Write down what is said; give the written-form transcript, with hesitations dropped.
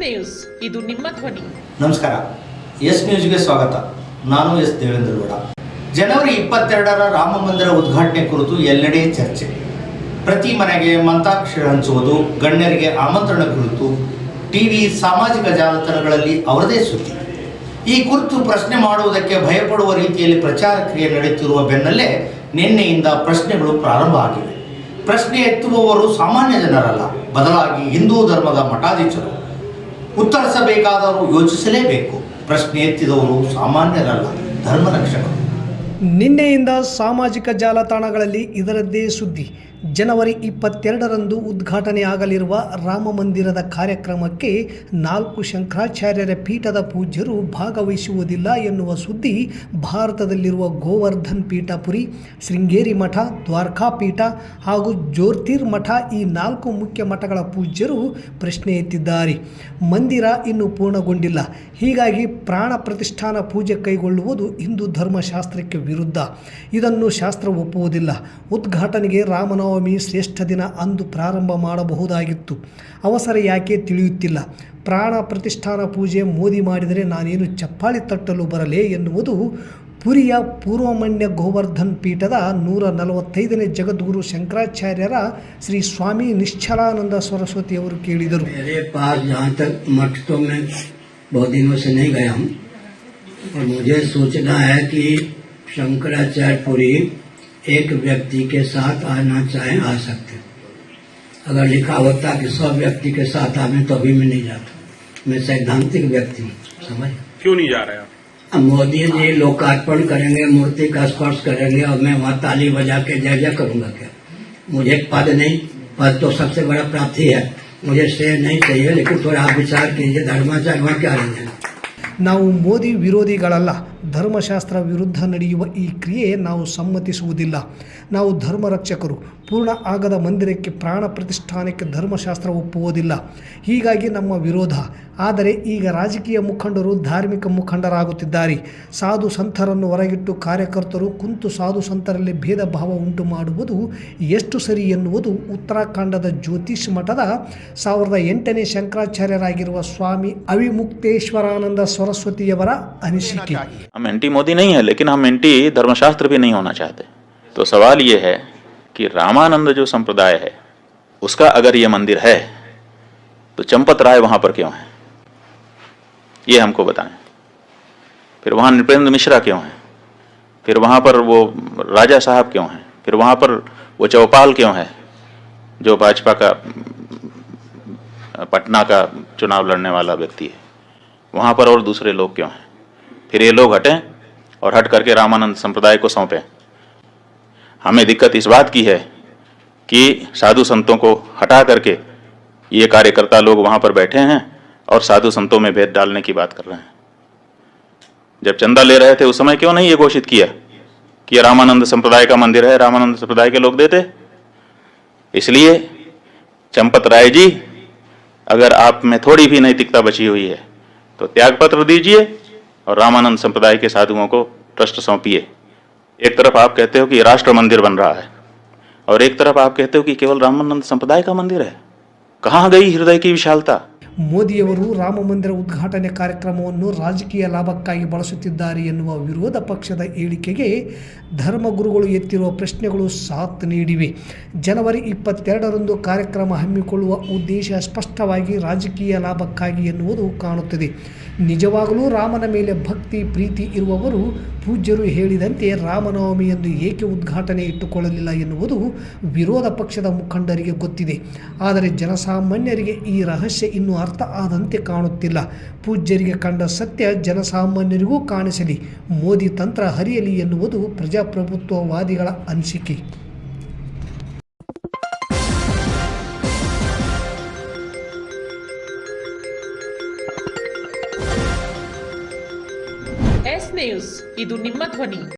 News, ಇದು ನಿಮ್ಮ ಧ್ವನಿ. ನಮಸ್ಕಾರ. ಎಸ್ ನ್ಯೂಸ್ಗೆ ಸ್ವಾಗತ. ನಾನು ಎಸ್ ದೇವೇಂದ್ರ ಗೌಡ. ಜನವರಿ 22ರ ರಾಮ ಮಂದಿರ ಉದ್ಘಾಟನೆ ಕುರಿತು ಎಲ್ಲೆಡೆ ಚರ್ಚೆ. ಪ್ರತಿ ಮನೆಗೆ ಮಂತ್ರಾಕ್ಷರ ಹಂಚುವುದು, ಗಣ್ಯರಿಗೆ ಆಮಂತ್ರಣ ಕುರಿತು ಟಿವಿ, ಸಾಮಾಜಿಕ ಜಾಲತಾಣಗಳಲ್ಲಿ ಅವರದೇ ಸುದ್ದಿ. ಈ ಕುರಿತು ಪ್ರಶ್ನೆ ಮಾಡುವುದಕ್ಕೆ ಭಯಪಡುವ ರೀತಿಯಲ್ಲಿ ಪ್ರಚಾರ ಕ್ರಿಯೆ ನಡೆಯುತ್ತಿರುವ ಬೆನ್ನಲ್ಲೇ ನಿನ್ನೆಯಿಂದ ಪ್ರಶ್ನೆಗಳು ಪ್ರಾರಂಭ ಆಗಿವೆ. ಪ್ರಶ್ನೆ ಎತ್ತುವವರು ಸಾಮಾನ್ಯ ಜನರಲ್ಲ, ಬದಲಾಗಿ ಹಿಂದೂ ಧರ್ಮದ ಮಠಾಧೀಶರು. ಉತ್ತರಿಸಬೇಕಾದವರು ಯೋಚಿಸಲೇಬೇಕು. ಪ್ರಶ್ನೆ ಎತ್ತಿದವರು ಸಾಮಾನ್ಯರಲ್ಲ, ಧರ್ಮರಕ್ಷಕರು. ನಿನ್ನೆಯಿಂದ ಸಾಮಾಜಿಕ ಜಾಲತಾಣಗಳಲ್ಲಿ ಇದರದ್ದೇ ಸುದ್ದಿ. ಜನವರಿ 22ರಂದು ಉದ್ಘಾಟನೆಯಾಗಲಿರುವ ರಾಮ ಮಂದಿರದ ಕಾರ್ಯಕ್ರಮಕ್ಕೆ 4 ಶಂಕರಾಚಾರ್ಯರ ಪೀಠದ ಪೂಜ್ಯರು ಭಾಗವಹಿಸುವುದಿಲ್ಲ ಎನ್ನುವ ಸುದ್ದಿ ಭಾರತದಲ್ಲಿರುವ ಗೋವರ್ಧನ್ ಪೀಠ ಪುರಿ, ಶೃಂಗೇರಿ ಮಠ, ದ್ವಾರಕಾ ಪೀಠ ಹಾಗೂ ಜ್ಯೋತಿರ್ ಮಠ ಈ 4 ಮುಖ್ಯ ಮಠಗಳ ಪೂಜ್ಯರು ಪ್ರಶ್ನೆ ಎತ್ತಿದ್ದಾರೆ. ಮಂದಿರ ಇನ್ನೂ ಪೂರ್ಣಗೊಂಡಿಲ್ಲ, ಹೀಗಾಗಿ ಪ್ರಾಣ ಪ್ರತಿಷ್ಠಾನ ಪೂಜೆ ಕೈಗೊಳ್ಳುವುದು ಹಿಂದೂ ಧರ್ಮಶಾಸ್ತ್ರಕ್ಕೆ ವಿರುದ್ಧ. ಇದನ್ನು ಶಾಸ್ತ್ರ ಒಪ್ಪುವುದಿಲ್ಲ. ಉದ್ಘಾಟನೆಗೆ ರಾಮನವಮಿ ಶ್ರೇಷ್ಠ ದಿನ ಅಂದು ಪ್ರಾರಂಭ ಮಾಡಬಹುದಾಗಿತ್ತು. ಅವಸರ ಯಾಕೆ ತಿಳಿಯುತ್ತಿಲ್ಲ. ಪ್ರಾಣ ಪ್ರತಿಷ್ಠಾನ ಪೂಜೆ ಮೋದಿ ಮಾಡಿದರೆ ನಾನೇನು ಚಪ್ಪಾಳಿ ತಟ್ಟಲು ಬರಲೇ ಎನ್ನುವುದು ಪುರಿಯ ಪೂರ್ವಮನ್ಯ ಗೋವರ್ಧನ್ ಪೀಠದ 145ನೇ ಜಗದ್ಗುರು ಶಂಕರಾಚಾರ್ಯರ ಶ್ರೀ ಸ್ವಾಮಿ ನಿಶ್ಚಲಾನಂದ ಸರಸ್ವತಿಯವರು ಕೇಳಿದರು. बहुत दिनों से नहीं गया हूँ और मुझे सोचना है कि शंकराचार्य पुरी एक व्यक्ति के साथ आना चाहे आ सकते. अगर लिखा होता कि 100 व्यक्ति के साथ आवे तो अभी मैं नहीं जाता. मैं सैद्धांतिक व्यक्ति हूँ, समझ. क्यों नहीं जा रहे आप? अब मोदी जी लोकार्पण करेंगे, मूर्ति का स्पर्श करेंगे और मैं वहाँ ताली बजा के जय जय करूंगा क्या? मुझे पद नहीं, पद तो सबसे बड़ा प्राप्ति है. मुझे श्रेय नहीं चाहिए, लेकिन थोड़ा आप विचार कीजिए धर्माचार्य क्या रहे हैं. ನಾವು ಮೋದಿ ವಿರೋಧಿಗಳಲ್ಲ. ಧರ್ಮಶಾಸ್ತ್ರ ವಿರುದ್ಧ ನಡೆಯುವ ಈ ಕ್ರಿಯೆ ನಾವು ಸಮ್ಮತಿಸುವುದಿಲ್ಲ. ನಾವು ಧರ್ಮರಕ್ಷಕರು. ಪೂರ್ಣ ಆಗದ ಮಂದಿರಕ್ಕೆ ಪ್ರಾಣ ಪ್ರತಿಷ್ಠಾನಕ್ಕೆ ಧರ್ಮಶಾಸ್ತ್ರ ಒಪ್ಪುವುದಿಲ್ಲ. ಹೀಗಾಗಿ ನಮ್ಮ ವಿರೋಧ. ಆದರೆ ಈಗ ರಾಜಕೀಯ ಮುಖಂಡರು ಧಾರ್ಮಿಕ ಮುಖಂಡರಾಗುತ್ತಿದ್ದಾರೆ. ಸಾಧು ಸಂತರನ್ನು ಹೊರಗಿಟ್ಟು ಕಾರ್ಯಕರ್ತರು ಕುಂತು ಸಾಧು ಸಂತರಲ್ಲಿ ಭೇದ ಭಾವ ಉಂಟು ಮಾಡುವುದು ಎಷ್ಟು ಸರಿ ಎನ್ನುವುದು ಉತ್ತರಾಖಂಡದ ಜ್ಯೋತಿಷ್ ಮಠದ 1008ನೇ ಶಂಕರಾಚಾರ್ಯರಾಗಿರುವ ಸ್ವಾಮಿ ಅವಿಮುಕ್ತೇಶ್ವರಾನಂದ सरस्वतीಯವರ ಅನಿಸಿಕೆ. हम एंटी मोदी नहीं है, लेकिन हम एंटी धर्मशास्त्र भी नहीं होना चाहते. तो सवाल ये है कि रामानंद जो संप्रदाय है उसका अगर ये मंदिर है तो चंपत राय वहां पर क्यों है, ये हमको बताएं. फिर वहां नृपेंद्र मिश्रा क्यों है, फिर वहां पर वो राजा साहब क्यों हैं, फिर वहां पर वो चौपाल क्यों है जो भाजपा का पटना का चुनाव लड़ने वाला व्यक्ति है, वहाँ पर और दूसरे लोग क्यों हैं. फिर ये लोग हटें और हट करके रामानंद संप्रदाय को सौंपें. हमें दिक्कत इस बात की है कि साधु संतों को हटा करके ये कार्यकर्ता लोग वहाँ पर बैठे हैं और साधु संतों में भेद डालने की बात कर रहे हैं. जब चंदा ले रहे थे उस समय क्यों नहीं ये घोषित किया कि रामानंद संप्रदाय का मंदिर है, रामानंद संप्रदाय के लोग देते. इसलिए चंपत राय जी, अगर आप में थोड़ी भी नैतिकता बची हुई है तो त्यागपत्र दीजिए और रामानंद संप्रदाय के साधुओं को ट्रस्ट सौंपिए. एक तरफ आप कहते हो कि राष्ट्र मंदिर बन रहा है और एक तरफ आप कहते हो कि केवल रामानंद संप्रदाय का मंदिर है. कहाँ गई हृदय की विशालता. ಮೋದಿಯವರು ರಾಮ ಮಂದಿರ ಉದ್ಘಾಟನೆ ಕಾರ್ಯಕ್ರಮವನ್ನು ರಾಜಕೀಯ ಲಾಭಕ್ಕಾಗಿ ಬಳಸುತ್ತಿದ್ದಾರೆ ಎನ್ನುವ ವಿರೋಧ ಪಕ್ಷದ ಹೇಳಿಕೆಗೆ ಧರ್ಮಗುರುಗಳು ಎತ್ತಿರುವ ಪ್ರಶ್ನೆಗಳು ಸಾಥ್ ನೀಡಿವೆ. ಜನವರಿ 22ರಂದು ಕಾರ್ಯಕ್ರಮ ಹಮ್ಮಿಕೊಳ್ಳುವ ಉದ್ದೇಶ ಸ್ಪಷ್ಟವಾಗಿ ರಾಜಕೀಯ ಲಾಭಕ್ಕಾಗಿ ಎನ್ನುವುದು ಕಾಣುತ್ತದೆ. ನಿಜವಾಗಲೂ ರಾಮನ ಮೇಲೆ ಭಕ್ತಿ ಪ್ರೀತಿ ಇರುವವರು ಪೂಜ್ಯರು ಹೇಳಿದಂತೆ ರಾಮನವಮಿಯಂದು ಏಕೆ ಉದ್ಘಾಟನೆ ಇಟ್ಟುಕೊಳ್ಳಲಿಲ್ಲ ಎನ್ನುವುದು ವಿರೋಧ ಪಕ್ಷದ ಮುಖಂಡರಿಗೆ ಗೊತ್ತಿದೆ. ಆದರೆ ಜನಸಾಮಾನ್ಯರಿಗೆ ಈ ರಹಸ್ಯ ಇನ್ನೂ ಅರ್ಥ ಆದಂತೆ ಕಾಣುತ್ತಿಲ್ಲ. ಪೂಜ್ಯರಿಗೆ ಕಂಡ ಸತ್ಯ ಜನಸಾಮಾನ್ಯರಿಗೂ ಕಾಣಿಸಲಿ, ಮೋದಿ ತಂತ್ರ ಹರಿಯಲಿ ಎನ್ನುವುದು ಪ್ರಜಾಪ್ರಭುತ್ವವಾದಿಗಳ ಅನಿಸಿಕೆ. ಎಸ್ ನ್ಯೂಸ್, ಇದು ನಿಮ್ಮ ಧ್ವನಿ.